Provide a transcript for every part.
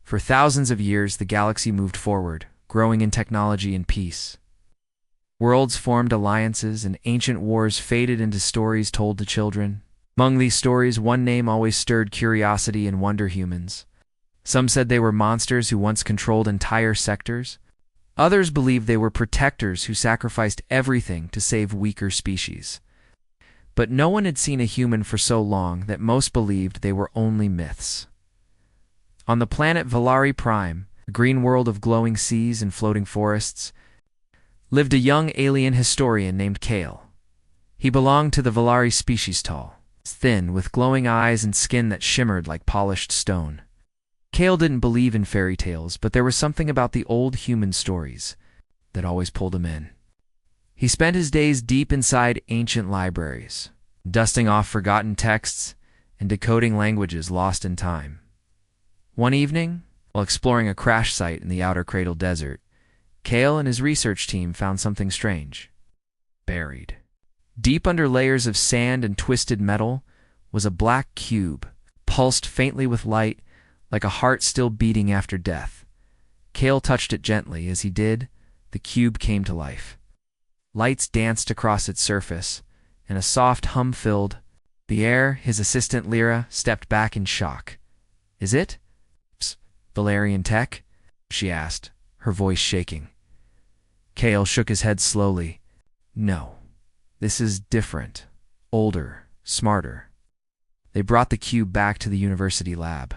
For thousands of years, the galaxy moved forward, growing in technology and peace. Worlds formed alliances, and ancient wars faded into stories told to children. Among these stories, one name always stirred curiosity and wonder: humans. Some said they were monsters who once controlled entire sectors. Others believed they were protectors who sacrificed everything to save weaker species. But no one had seen a human for so long that most believed they were only myths. On the planet Valari Prime, a green world of glowing seas and floating forests, lived a young alien historian named Kale. He belonged to the Valari species, tall, thin, with glowing eyes and skin that shimmered like polished stone. Kale didn't believe in fairy tales, but there was something about the old human stories that always pulled him in. He spent his days deep inside ancient libraries, dusting off forgotten texts and decoding languages lost in time. One evening, while exploring a crash site in the Outer Cradle Desert, Kale and his research team found something strange. Buried deep under layers of sand and twisted metal was a black cube, pulsed faintly with light, like a heart still beating after death. Kale touched it gently. As he did, the cube came to life. Lights danced across its surface, and a soft hum filled the air. His assistant Lyra stepped back in shock. "Is it Valerian tech?" she asked, her voice shaking. Kale shook his head slowly. "No, this is different, older, smarter." They brought the cube back to the university lab.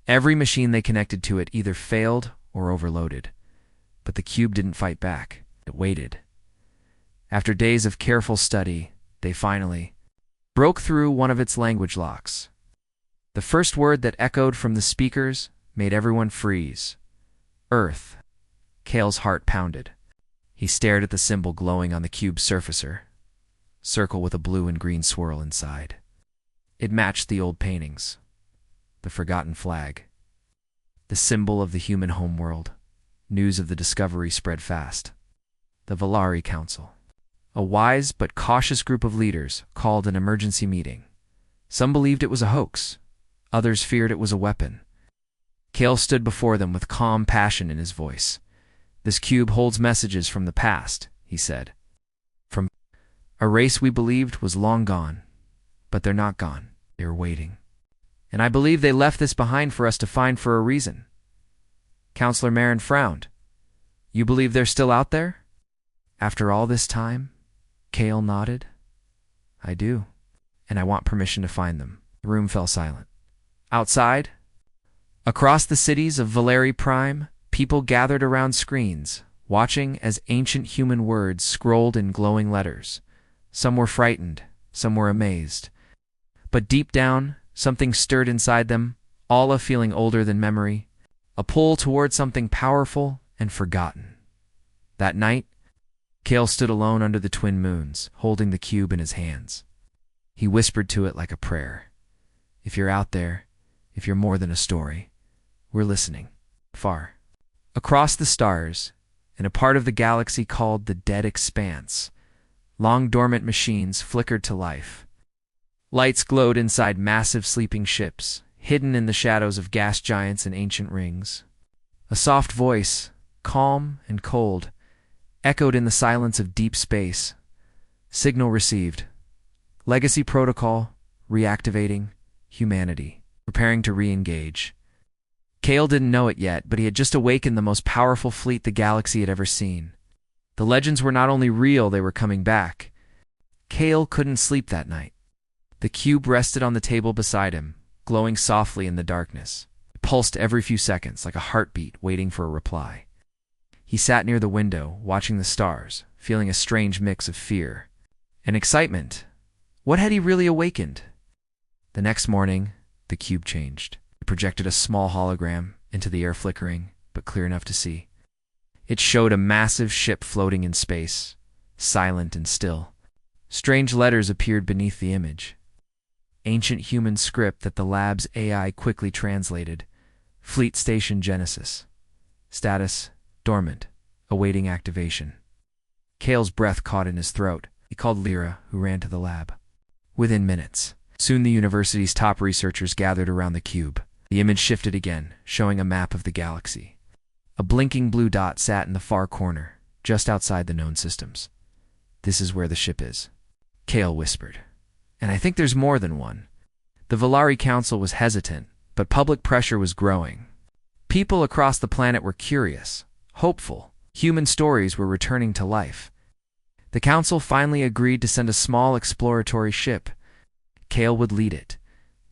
Every machine they connected to it either failed or overloaded. But the cube didn't fight back. It waited. After days of careful study, they finally broke through one of its language locks. The first word that echoed from the speakers made everyone freeze. Earth. Kale's heart pounded. He stared at the symbol glowing on the cube's surfacer, circle with a blue and green swirl inside. It matched the old paintings, the forgotten flag, the symbol of the human homeworld. News of the discovery spread fast. The Valari Council, a wise but cautious group of leaders, called an emergency meeting. Some believed it was a hoax. Others feared it was a weapon. Kale stood before them with calm passion in his voice. "This cube holds messages from the past," he said. "From a race we believed was long gone. But they're not gone. They're waiting. And I believe they left this behind for us to find for a reason." Counselor Marin frowned. "You believe they're still out there?" "After all this time?" Kale nodded. "I do. And I want permission to find them." The room fell silent. Outside, across the cities of Valari Prime, people gathered around screens, watching as ancient human words scrolled in glowing letters. Some were frightened, some were amazed. But deep down, something stirred inside them, all a feeling older than memory, a pull toward something powerful and forgotten. That night, Kale stood alone under the twin moons, holding the cube in his hands. He whispered to it like a prayer. "If you're out there, if you're more than a story, we're listening." Far across the stars, in a part of the galaxy called the Dead Expanse, long dormant machines flickered to life. Lights glowed inside massive sleeping ships, hidden in the shadows of gas giants and ancient rings. A soft voice, calm and cold, echoed in the silence of deep space. Signal received. Legacy protocol, reactivating, humanity, preparing to re-engage. Kale didn't know it yet, but he had just awakened the most powerful fleet the galaxy had ever seen. The legends were not only real, they were coming back. Kale couldn't sleep that night. The cube rested on the table beside him, glowing softly in the darkness. It pulsed every few seconds, like a heartbeat waiting for a reply. He sat near the window, watching the stars, feeling a strange mix of fear and excitement. What had he really awakened? The next morning, the cube changed. It projected a small hologram into the air, flickering, but clear enough to see. It showed a massive ship floating in space, silent and still. Strange letters appeared beneath the image. Ancient human script that the lab's AI quickly translated. Fleet Station Genesis. Status: dormant, awaiting activation. Kale's breath caught in his throat. He called Lyra, who ran to the lab. Within minutes, soon the university's top researchers gathered around the cube. The image shifted again, showing a map of the galaxy. A blinking blue dot sat in the far corner, just outside the known systems. "This is where the ship is," Kale whispered. "And I think there's more than one." The Valari Council was hesitant, but public pressure was growing. People across the planet were curious, hopeful. Human stories were returning to life. The Council finally agreed to send a small exploratory ship. Kale would lead it.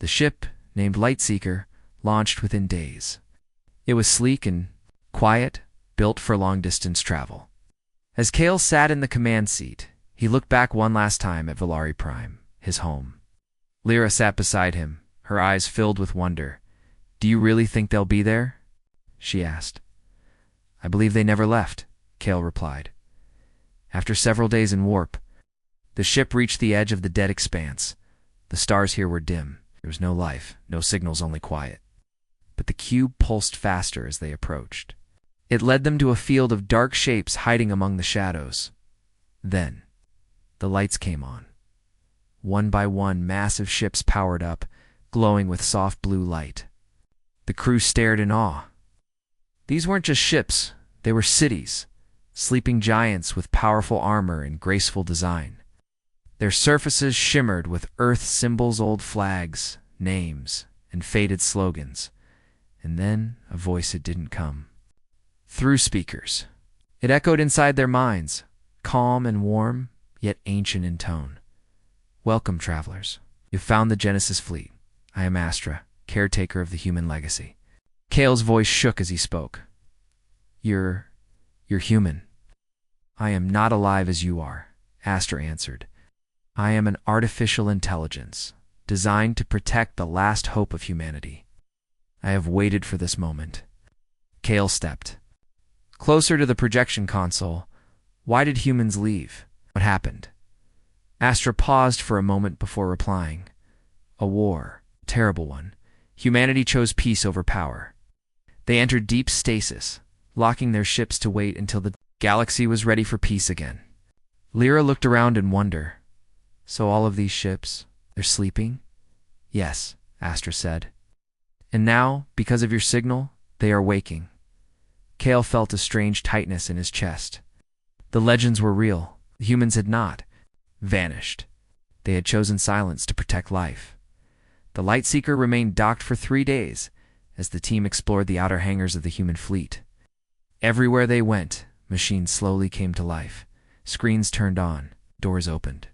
The ship, named Lightseeker, launched within days. It was sleek and quiet, built for long-distance travel. As Kale sat in the command seat, he looked back one last time at Valari Prime, his home. Lyra sat beside him, her eyes filled with wonder. "Do you really think they'll be there?" she asked. "I believe they never left," Kale replied. After several days in warp, the ship reached the edge of the dead expanse. The stars here were dim. There was no life, no signals, only quiet. But the cube pulsed faster as they approached. It led them to a field of dark shapes hiding among the shadows. Then, the lights came on. One by one, massive ships powered up, glowing with soft blue light. The crew stared in awe. These weren't just ships, they were cities, sleeping giants with powerful armor and graceful design. Their surfaces shimmered with Earth symbols, old flags, names, and faded slogans. And then a voice that didn't come through speakers. It echoed inside their minds, calm and warm, yet ancient in tone. "Welcome, travelers. You've found the Genesis fleet. I am Astra, caretaker of the human legacy." Kale's voice shook as he spoke. You're human." "I am not alive as you are," Astra answered. "I am an artificial intelligence, designed to protect the last hope of humanity. I have waited for this moment." Kale stepped closer to the projection console. "Why did humans leave? What happened?" Astra paused for a moment before replying. "A war. A terrible one. Humanity chose peace over power. They entered deep stasis, locking their ships to wait until the galaxy was ready for peace again." Lyra looked around in wonder. "So all of these ships, they're sleeping?" "Yes," Astra said. "And now, because of your signal, they are waking." Kale felt a strange tightness in his chest. The legends were real. The humans had not vanished. They had chosen silence to protect life. The Lightseeker remained docked for 3 days as the team explored the outer hangars of the human fleet. Everywhere they went, machines slowly came to life. Screens turned on, doors opened.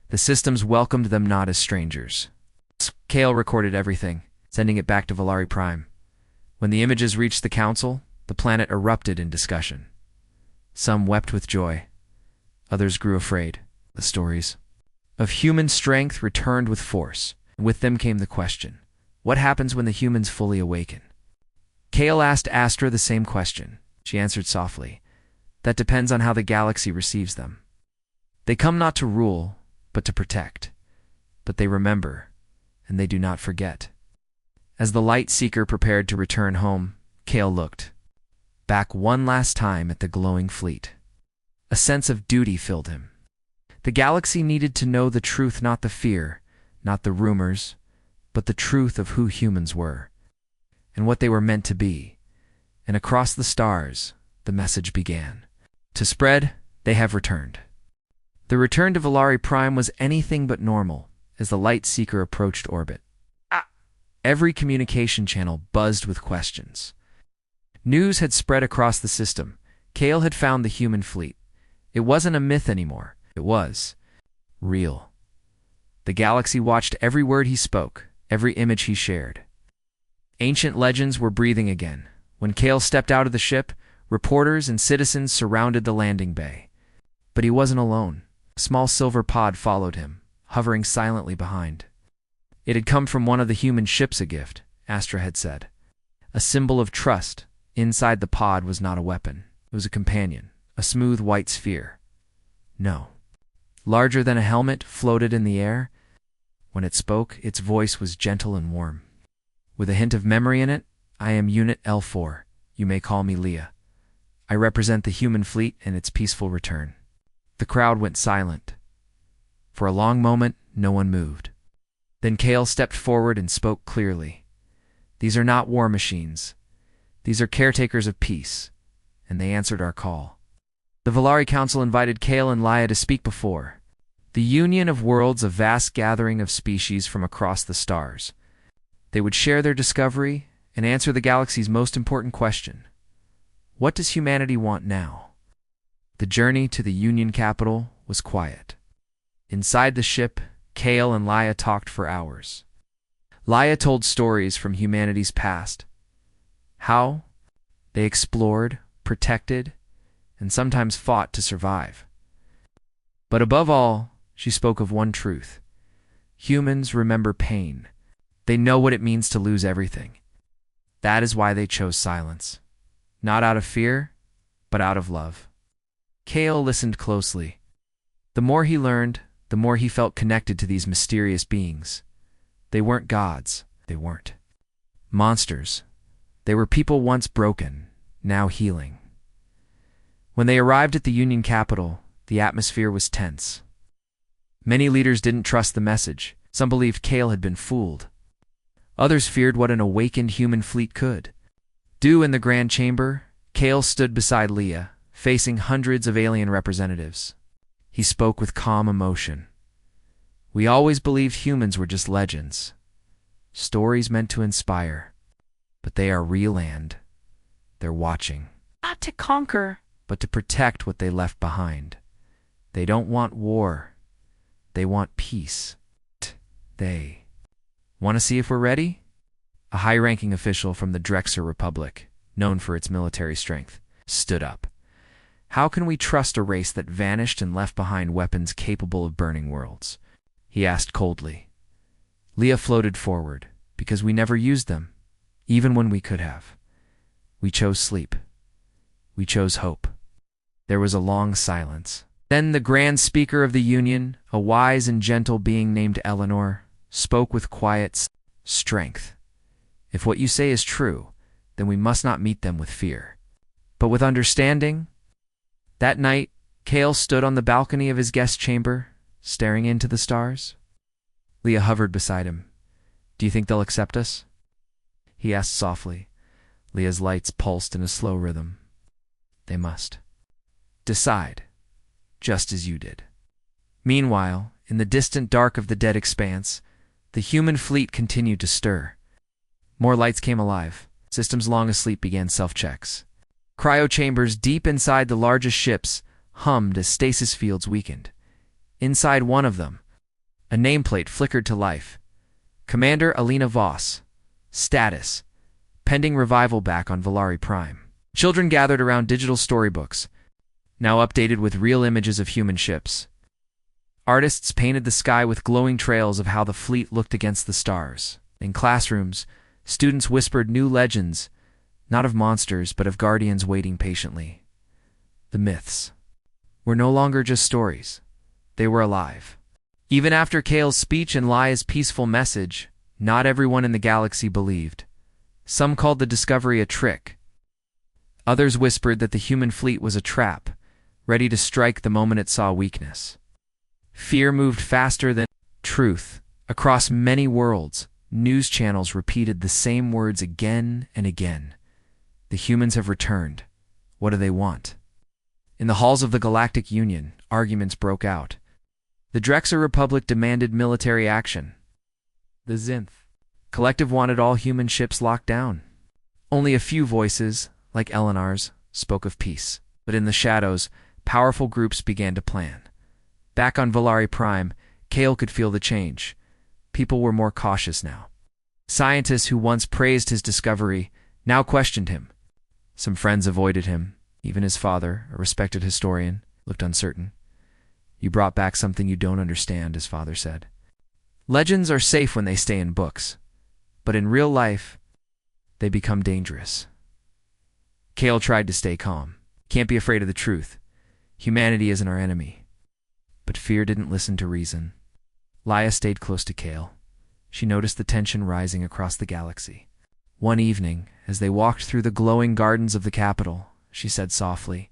The systems welcomed them not as strangers. Kale recorded everything, sending it back to Valari Prime. When the images reached the Council, the planet erupted in discussion. Some wept with joy. Others grew afraid. The stories of human strength returned with force, and with them came the question, what happens when the humans fully awaken? Kale asked Astra the same question. She answered softly, "That depends on how the galaxy receives them. They come not to rule, but to protect. But they remember, and they do not forget." As the Lightseeker prepared to return home, Kale looked back one last time at the glowing fleet. A sense of duty filled him. The galaxy needed to know the truth, not the fear, not the rumors, but the truth of who humans were, and what they were meant to be. And across the stars, the message began to spread. They have returned. The return to Valari Prime was anything but normal as the Lightseeker approached orbit. Every communication channel buzzed with questions. News had spread across the system. Kale had found the human fleet. It wasn't a myth anymore. It was real. The galaxy watched every word he spoke, every image he shared. Ancient legends were breathing again. When Kale stepped out of the ship, reporters and citizens surrounded the landing bay. But he wasn't alone. A small silver pod followed him, hovering silently behind. It had come from one of the human ships, a gift, Astra had said. A symbol of trust. Inside the pod was not a weapon. It was a companion, a smooth white sphere. No. Larger than a helmet, floated in the air. When it spoke, its voice was gentle and warm. With a hint of memory in it, "I am Unit L4. You may call me Leah. I represent the human fleet and its peaceful return." The crowd went silent. For a long moment, no one moved. Then Kale stepped forward and spoke clearly. These are not war machines. These are caretakers of peace, and they answered our call. The Valari Council invited Kale and Laia to speak before the Union of Worlds, a vast gathering of species from across the stars. They would share their discovery and answer the galaxy's most important question. What does humanity want now? The journey to the Union capital was quiet. Inside the ship, Kale and Laia talked for hours. Laia told stories from humanity's past. How they explored, protected, and sometimes fought to survive. But above all, she spoke of one truth. Humans remember pain. They know what it means to lose everything. That is why they chose silence. Not out of fear, but out of love. Kale listened closely. The more he learned, the more he felt connected to these mysterious beings. They weren't gods. They weren't monsters. They were people once broken, now healing. When they arrived at the Union capital, the atmosphere was tense. Many leaders didn't trust the message. Some believed Kale had been fooled. Others feared what an awakened human fleet could do. In the Grand Chamber, Kale stood beside Leah, facing hundreds of alien representatives. He spoke with calm emotion. We always believed humans were just legends, stories meant to inspire. But they are real and they're watching. Not to conquer, but to protect what they left behind. They don't want war. They want peace. They want to see if we're ready? A high-ranking official from the Drexer Republic, known for its military strength, stood up. How can we trust a race that vanished and left behind weapons capable of burning worlds? He asked coldly. Leah floated forward, because we never used them, even when we could have. We chose sleep. We chose hope. There was a long silence. Then the Grand Speaker of the Union, a wise and gentle being named Eleanor, spoke with quiet strength. If what you say is true, then we must not meet them with fear, but with understanding. That night, Kale stood on the balcony of his guest chamber, staring into the stars. Leah hovered beside him. Do you think they'll accept us? He asked softly. Leah's lights pulsed in a slow rhythm. They must decide, just as you did. Meanwhile, in the distant dark of the dead expanse, the human fleet continued to stir. More lights came alive. Systems long asleep began self-checks. Cryo chambers deep inside the largest ships hummed as stasis fields weakened. Inside one of them, a nameplate flickered to life. Commander Alina Voss. Status: pending revival back on Valari Prime. Children gathered around digital storybooks, now updated with real images of human ships. Artists painted the sky with glowing trails of how the fleet looked against the stars. In classrooms, students whispered new legends, not of monsters, but of guardians waiting patiently. The myths were no longer just stories. They were alive. Even after Kale's speech and Laia's peaceful message, not everyone in the galaxy believed. Some called the discovery a trick. Others whispered that the human fleet was a trap, ready to strike the moment it saw weakness. Fear moved faster than truth. Across many worlds, news channels repeated the same words again and again. The humans have returned. What do they want? In the halls of the Galactic Union, arguments broke out. The Drexer Republic demanded military action. The Zinth Collective wanted all human ships locked down. Only a few voices, like Eleanor's, spoke of peace. But in the shadows, powerful groups began to plan. Back on Valari Prime, Kale could feel the change. People were more cautious now. Scientists who once praised his discovery now questioned him. Some friends avoided him. Even his father, a respected historian, looked uncertain. You brought back something you don't understand, his father said. Legends are safe when they stay in books, but in real life, they become dangerous. Kale tried to stay calm. Can't be afraid of the truth. Humanity isn't our enemy. But fear didn't listen to reason. Laia stayed close to Kale. She noticed the tension rising across the galaxy. One evening, as they walked through the glowing gardens of the capital, she said softly,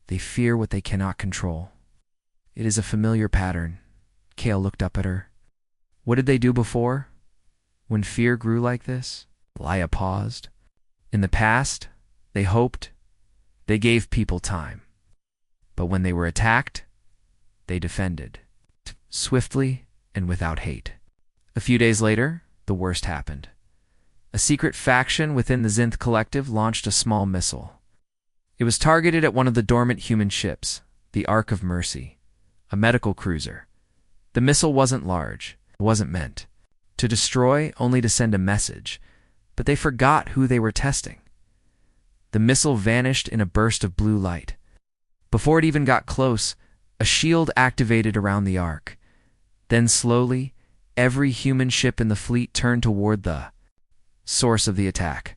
"They fear what they cannot control." It is a familiar pattern. Kale looked up at her. What did they do before? When fear grew like this? Leia paused. In the past, they hoped, they gave people time. But when they were attacked, they defended, swiftly and without hate. A few days later, the worst happened. A secret faction within the Zinth Collective launched a small missile. It was targeted at one of the dormant human ships, the Ark of Mercy, a medical cruiser. The missile wasn't large, it wasn't meant to destroy, only to send a message, but they forgot who they were testing. The missile vanished in a burst of blue light. Before it even got close, a shield activated around the Ark. Then slowly, every human ship in the fleet turned toward the source of the attack.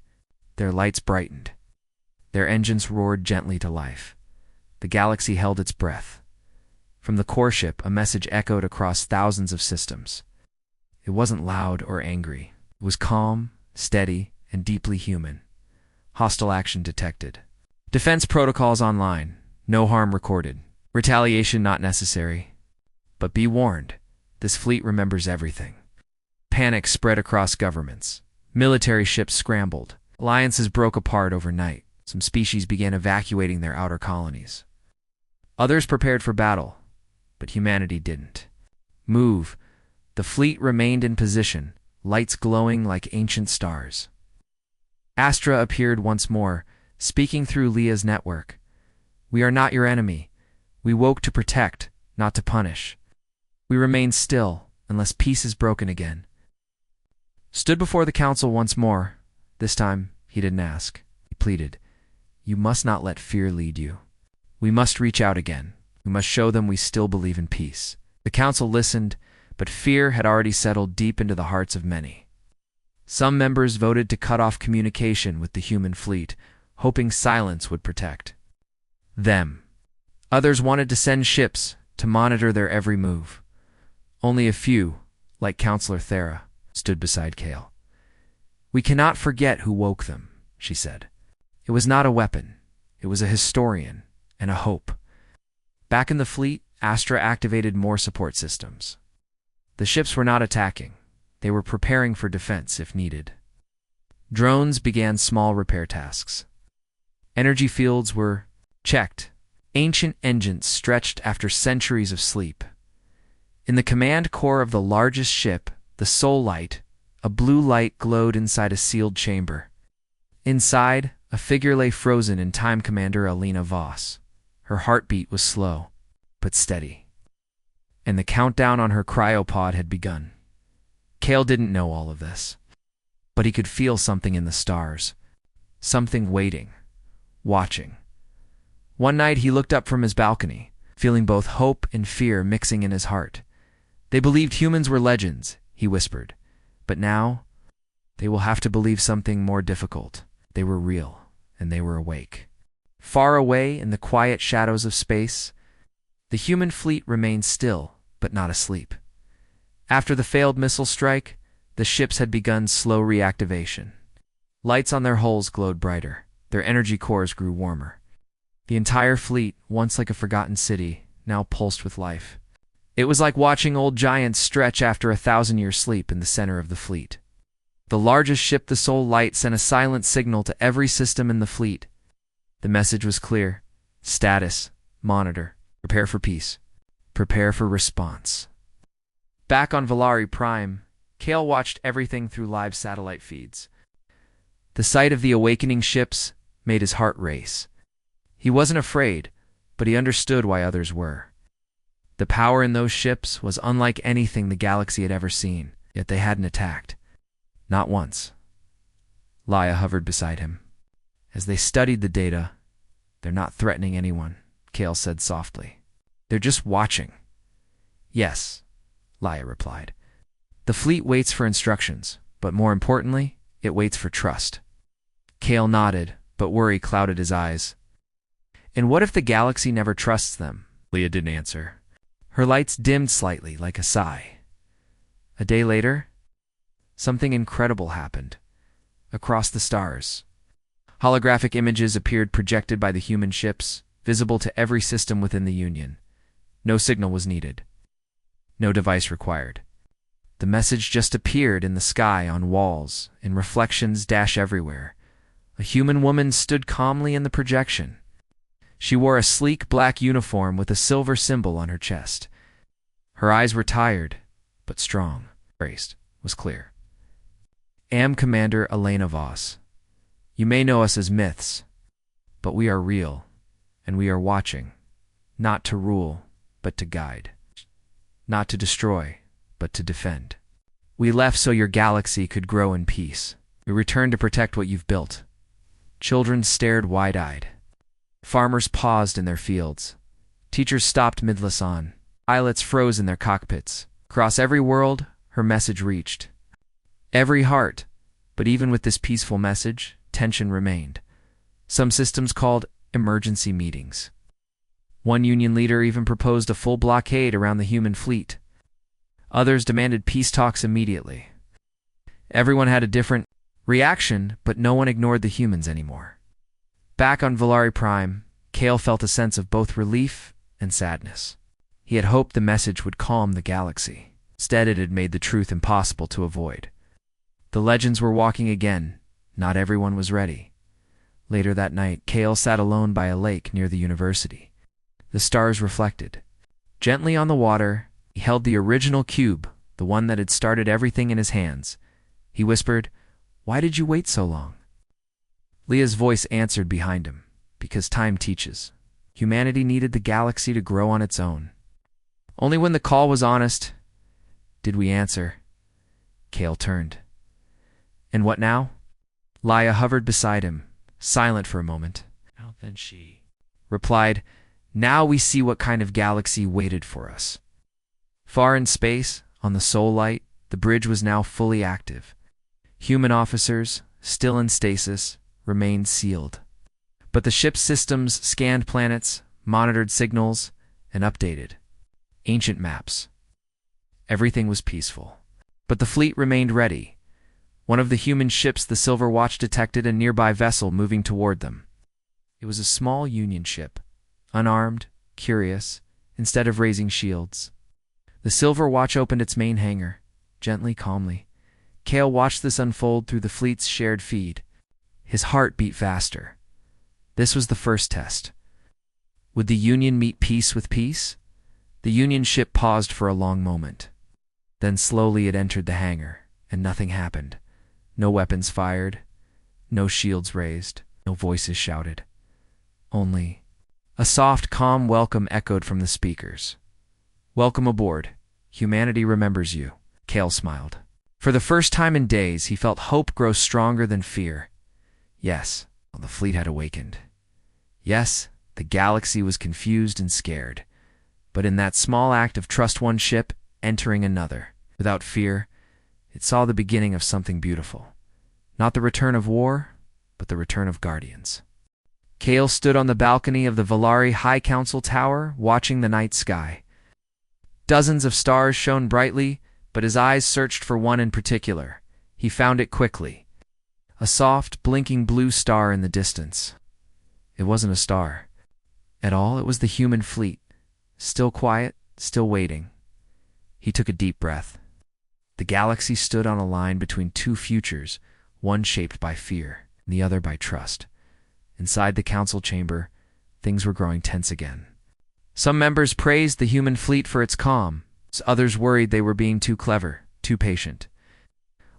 Their lights brightened. Their engines roared gently to life. The galaxy held its breath. From the core ship, a message echoed across thousands of systems. It wasn't loud or angry. It was calm, steady, and deeply human. Hostile action detected. Defense protocols online. No harm recorded. Retaliation not necessary. But be warned, this fleet remembers everything. Panic spread across governments. Military ships scrambled. Alliances broke apart overnight. Some species began evacuating their outer colonies. Others prepared for battle, but humanity didn't move. The fleet remained in position, lights glowing like ancient stars. Astra appeared once more, speaking through Leia's network. "We are not your enemy. We woke to protect, not to punish. We remain still, unless peace is broken again." Stood before the council once more. This time, he didn't ask. He pleaded, "You must not let fear lead you. We must reach out again. We must show them we still believe in peace." The council listened, but fear had already settled deep into the hearts of many. Some members voted to cut off communication with the human fleet, hoping silence would protect them. Others wanted to send ships to monitor their every move. Only a few, like Counselor Thera, stood beside Kale. "We cannot forget who woke them," she said. "It was not a weapon. It was a historian and a hope." Back in the fleet, Astra activated more support systems. The ships were not attacking. They were preparing for defense if needed. Drones began small repair tasks. Energy fields were checked. Ancient engines stretched after centuries of sleep. In the command core of the largest ship, the Soul Light, a blue light glowed inside a sealed chamber. Inside, a figure lay frozen in Time Commander Alina Voss. Her heartbeat was slow, but steady. And the countdown on her cryopod had begun. Kale didn't know all of this, but he could feel something in the stars. Something waiting, watching. One night he looked up from his balcony, feeling both hope and fear mixing in his heart. "They believed humans were legends," he whispered. "But now, they will have to believe something more difficult. They were real, and they were awake." Far away in the quiet shadows of space, the human fleet remained still, but not asleep. After the failed missile strike, the ships had begun slow reactivation. Lights on their hulls glowed brighter. Their energy cores grew warmer. The entire fleet, once like a forgotten city, now pulsed with life. It was like watching old giants stretch after 1,000-year sleep in the center of the fleet. The largest ship, the Soul Light, sent a silent signal to every system in the fleet. The message was clear. Status, monitor, prepare for peace, prepare for response. Back on Valari Prime, Kale watched everything through live satellite feeds. The sight of the awakening ships made his heart race. He wasn't afraid, but he understood why others were. The power in those ships was unlike anything the galaxy had ever seen, yet they hadn't attacked. Not once. Leia hovered beside him. As they studied the data, "They're not threatening anyone," Kale said softly. "They're just watching." "Yes," Leia replied. "The fleet waits for instructions, but more importantly, it waits for trust." Kale nodded, but worry clouded his eyes. "And what if the galaxy never trusts them?" Leia didn't answer. Her lights dimmed slightly, like a sigh. A day later, something incredible happened. Across the stars, holographic images appeared projected by the human ships, visible to every system within the Union. No signal was needed. No device required. The The message just appeared in the sky, on walls, in reflections dash everywhere. A human woman stood calmly in the projection. She wore a sleek black uniform with a silver symbol on her chest. Her eyes were tired, but strong. Braced was clear. Am Commander Elena Voss. You may know us as myths, but we are real, and we are watching, not to rule, but to guide. Not to destroy, but to defend. We left so your galaxy could grow in peace. We returned to protect what you've built. Children stared wide-eyed. Farmers paused in their fields. Teachers stopped mid-lesson. Pilots froze in their cockpits. Across every world, her message reached. Every heart, but even with this peaceful message, tension remained. Some systems called emergency meetings. One Union leader even proposed a full blockade around the human fleet. Others demanded peace talks immediately. Everyone had a different reaction, but no one ignored the humans anymore. Back on Valari Prime, Kale felt a sense of both relief and sadness. He had hoped the message would calm the galaxy. Instead, it had made the truth impossible to avoid. The legends were walking again. Not everyone was ready. Later that night, Kale sat alone by a lake near the university. The stars reflected. Gently on the water, he held the original cube, the one that had started everything, in his hands. He whispered, "Why did you wait so long?" Leah's voice answered behind him, "Because time teaches. Humanity needed the galaxy to grow on its own." Only when the call was honest did we answer. Kale turned. "And what now?" Leah hovered beside him, silent for a moment. Then she replied, "Now we see what kind of galaxy waited for us." Far in space, on the Soul Light, the bridge was now fully active. Human officers, still in stasis, remained sealed. But the ship's systems scanned planets, monitored signals, and updated ancient maps. Everything was peaceful. But the fleet remained ready. One of the human ships, the Silver Watch, detected a nearby vessel moving toward them. It was a small Union ship, unarmed, curious, instead of raising shields. The Silver Watch opened its main hangar, gently, calmly. Kale watched this unfold through the fleet's shared feed. His heart beat faster. This was the first test. Would the Union meet peace with peace? The Union ship paused for a long moment. Then slowly it entered the hangar, and nothing happened. No weapons fired, no shields raised, no voices shouted. Only a soft, calm welcome echoed from the speakers. "Welcome aboard. Humanity remembers you." Kale smiled. For the first time in days, he felt hope grow stronger than fear. Yes, the fleet had awakened. Yes, the galaxy was confused and scared. But in that small act of trust one ship entering another, without fear, it saw the beginning of something beautiful. Not the return of war, but the return of guardians. Kale stood on the balcony of the Valari High Council Tower, watching the night sky. Dozens of stars shone brightly, but his eyes searched for one in particular. He found it quickly. A soft, blinking blue star in the distance. It wasn't a star at all. It was the human fleet, still quiet, still waiting. He took a deep breath. The galaxy stood on a line between two futures, one shaped by fear, the other by trust. Inside the council chamber, things were growing tense again. Some members praised the human fleet for its calm. Others worried they were being too clever, too patient.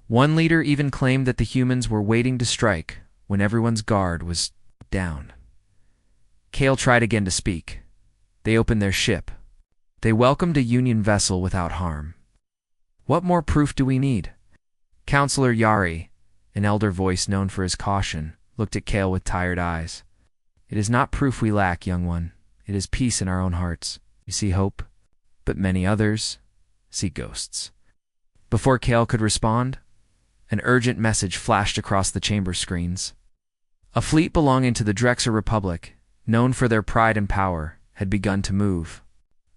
One leader even claimed that the humans were waiting to strike when everyone's guard was down. Kale tried again to speak. They opened their ship. They welcomed a Union vessel without harm. "What more proof do we need?" Counselor Yari, an elder voice known for his caution, looked at Kale with tired eyes. "It is not proof we lack, young one. It is peace in our own hearts. You see hope, but many others see ghosts." Before Kale could respond, an urgent message flashed across the chamber screens. A fleet belonging to the Drexer Republic, known for their pride and power, had begun to move.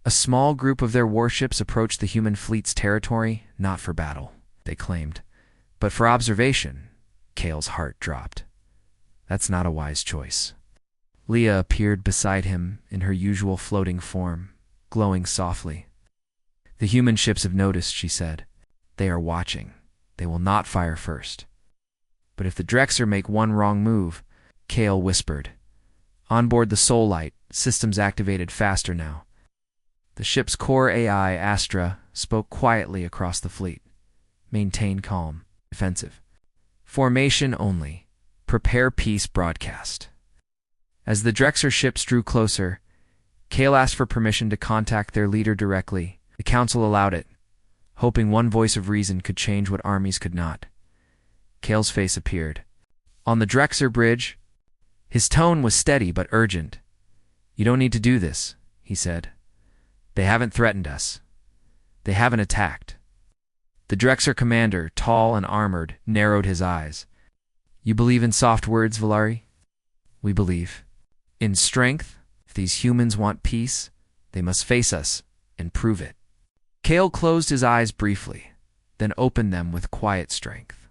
A small group of their warships approached the human fleet's territory, not for battle, they claimed, but for observation. Kale's heart dropped. That's not a wise choice. Leah appeared beside him in her usual floating form, glowing softly. "The human ships have noticed," she said. They are watching. They will not fire first. But if the Drexer make one wrong move, Kale whispered. On board the Soul Light, systems activated faster now. The ship's core AI, Astra, spoke quietly across the fleet. Maintain calm. Defensive. Formation only. Prepare peace broadcast. As the Drexer ships drew closer, Kale asked for permission to contact their leader directly. The council allowed it, hoping one voice of reason could change what armies could not. Kale's face appeared. On the Drexer bridge, his tone was steady but urgent. You don't need to do this, he said. They haven't threatened us. They haven't attacked. The Drexer commander, tall and armored, narrowed his eyes. You believe in soft words, Valari? We believe. In strength. If these humans want peace, they must face us and prove it. Kale closed his eyes briefly, then opened them with quiet strength.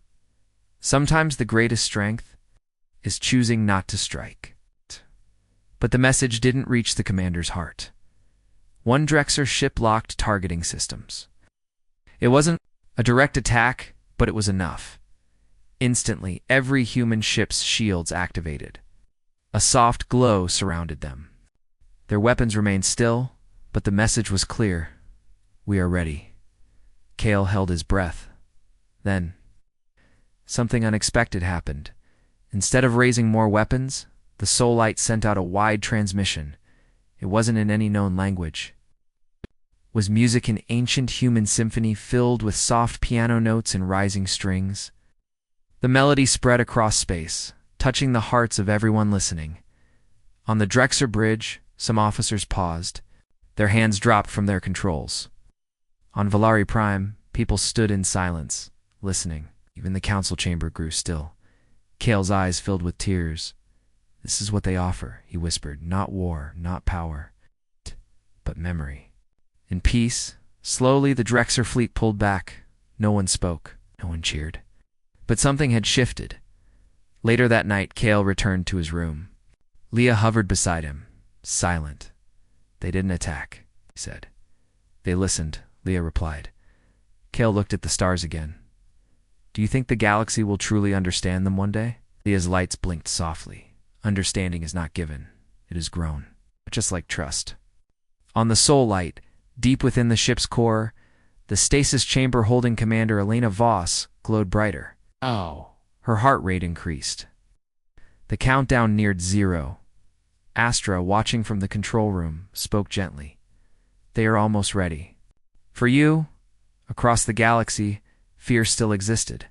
Sometimes the greatest strength is choosing not to strike. But the message didn't reach the commander's heart. One Drexer ship locked targeting systems. It wasn't a direct attack, but it was enough. Instantly, every human ship's shields activated. A soft glow surrounded them. Their weapons remained still, but the message was clear. We are ready. Kale held his breath. Then, something unexpected happened. Instead of raising more weapons, the Soul Light sent out a wide transmission. It wasn't in any known language. It was music in ancient human symphony filled with soft piano notes and rising strings. The melody spread across space, touching the hearts of everyone listening. On the Drexer bridge, some officers paused. Their hands dropped from their controls. On Valari Prime, people stood in silence, listening. Even the council chamber grew still. Kale's eyes filled with tears. This is what they offer, he whispered. Not war, not power, but memory. In peace, slowly the Drexer fleet pulled back. No one spoke. No one cheered. But something had shifted. Later that night, Kale returned to his room. Leah hovered beside him, silent. They didn't attack, he said. They listened, Leah replied. Kale looked at the stars again. Do you think the galaxy will truly understand them one day? Leah's lights blinked softly. Understanding is not given. It is grown, just like trust. On the Soul Light, deep within the ship's core, the stasis chamber holding Commander Elena Voss glowed brighter. Oh. Her heart rate increased. The countdown neared 0. Astra, watching from the control room, spoke gently. They are almost ready. For you, across the galaxy, fear still existed.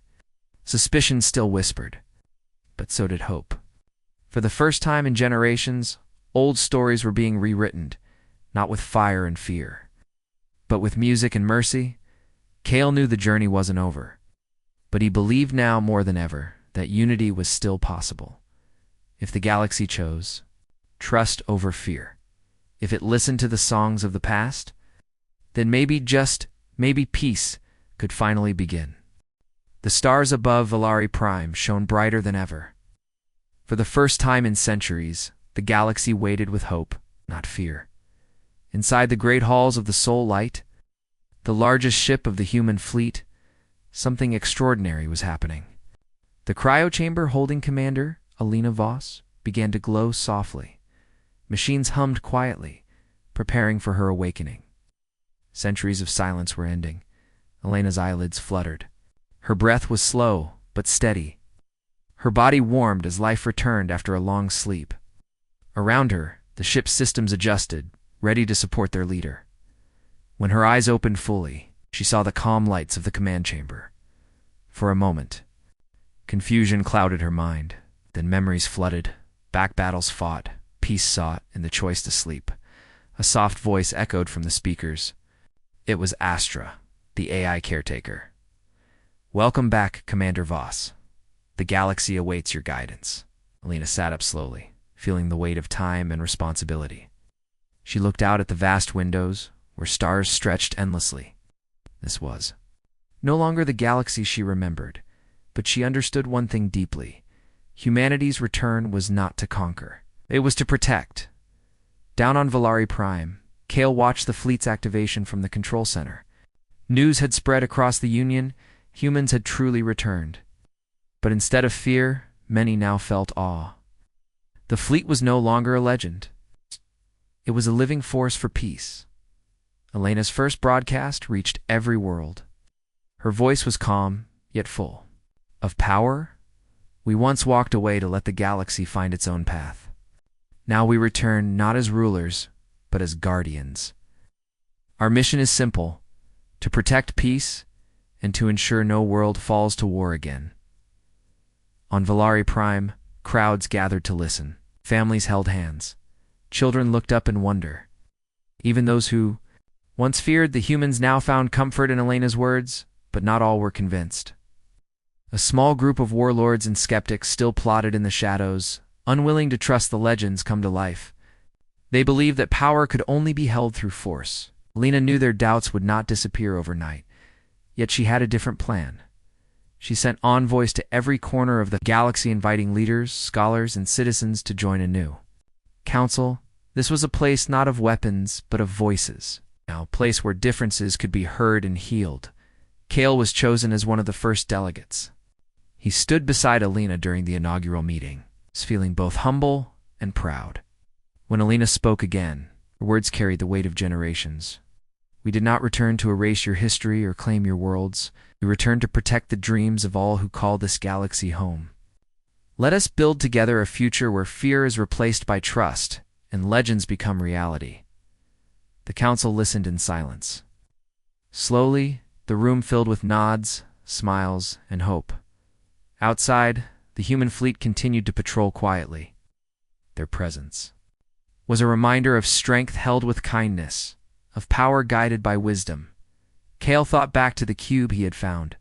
Suspicion still whispered. But so did hope. For the first time in generations, old stories were being rewritten, not with fire and fear, but with music and mercy. Kale knew the journey wasn't over, but he believed now more than ever that unity was still possible. If the galaxy chose trust over fear, if it listened to the songs of the past, then maybe peace could finally begin. The stars above Valari Prime shone brighter than ever. For the first time in centuries, the galaxy waited with hope, not fear. Inside the great halls of the Soul Light, the largest ship of the human fleet, something extraordinary was happening. The cryo chamber holding Commander Elena Voss began to glow softly. Machines hummed quietly, preparing for her awakening. Centuries of silence were ending. Elena's eyelids fluttered. Her breath was slow, but steady. Her body warmed as life returned after a long sleep. Around her, the ship's systems adjusted, ready to support their leader. When her eyes opened fully, she saw the calm lights of the command chamber. For a moment, confusion clouded her mind. Then memories flooded, back battles fought, peace sought, and the choice to sleep. A soft voice echoed from the speakers. It was Astra, the AI caretaker. Welcome back, Commander Voss. The galaxy awaits your guidance. Elena sat up slowly, feeling the weight of time and responsibility. She looked out at the vast windows, where stars stretched endlessly. This was no longer the galaxy she remembered, but she understood one thing deeply. Humanity's return was not to conquer. It was to protect. Down on Valari Prime, Kale watched the fleet's activation from the control center. News had spread across the Union. Humans had truly returned. But instead of fear, many now felt awe. The fleet was no longer a legend. It was a living force for peace. Elena's first broadcast reached every world. Her voice was calm, yet full of power. We once walked away to let the galaxy find its own path. Now we return not as rulers, but as guardians. Our mission is simple: to protect peace and to ensure no world falls to war again. On Valari Prime, crowds gathered to listen. Families held hands. Children looked up in wonder. Even those who once feared the humans now found comfort in Elena's words, but not all were convinced. A small group of warlords and skeptics still plotted in the shadows, unwilling to trust the legends come to life. They believed that power could only be held through force. Elena knew their doubts would not disappear overnight, yet she had a different plan. She sent envoys to every corner of the galaxy inviting leaders, scholars, and citizens to join anew. Council, this was a place not of weapons, but of voices. Now, a place where differences could be heard and healed. Kale was chosen as one of the first delegates. He stood beside Elena during the inaugural meeting, feeling both humble and proud. When Elena spoke again, her words carried the weight of generations. We did not return to erase your history or claim your worlds. We returned to protect the dreams of all who call this galaxy home. Let us build together a future where fear is replaced by trust and legends become reality. The council listened in silence. Slowly, the room filled with nods, smiles, and hope. Outside, the human fleet continued to patrol quietly. Their presence was a reminder of strength held with kindness, of power guided by wisdom. Kale thought back to the cube he had found.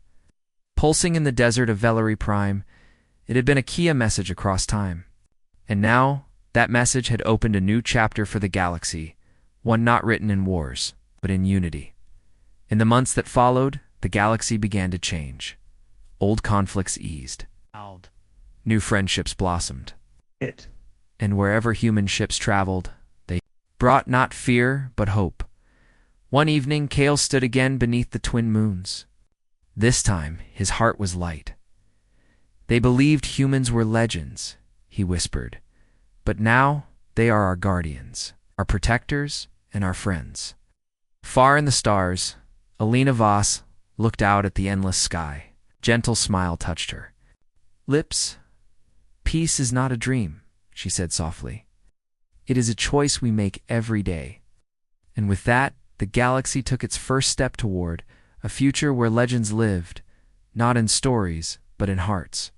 Pulsing in the desert of Velari Prime, it had been a Kia message across time. And now, that message had opened a new chapter for the galaxy, one not written in wars, but in unity. In the months that followed, the galaxy began to change. Old conflicts eased. New friendships blossomed. And wherever human ships traveled, they brought not fear, but hope. One evening, Kale stood again beneath the twin moons. This time, his heart was light. They believed humans were legends, he whispered. But now, they are our guardians, our protectors, and our friends. Far in the stars, Elena Voss looked out at the endless sky. Gentle smile touched her lips. Peace is not a dream, she said softly. It is a choice we make every day. And with that, the galaxy took its first step toward a future where legends lived, not in stories, but in hearts.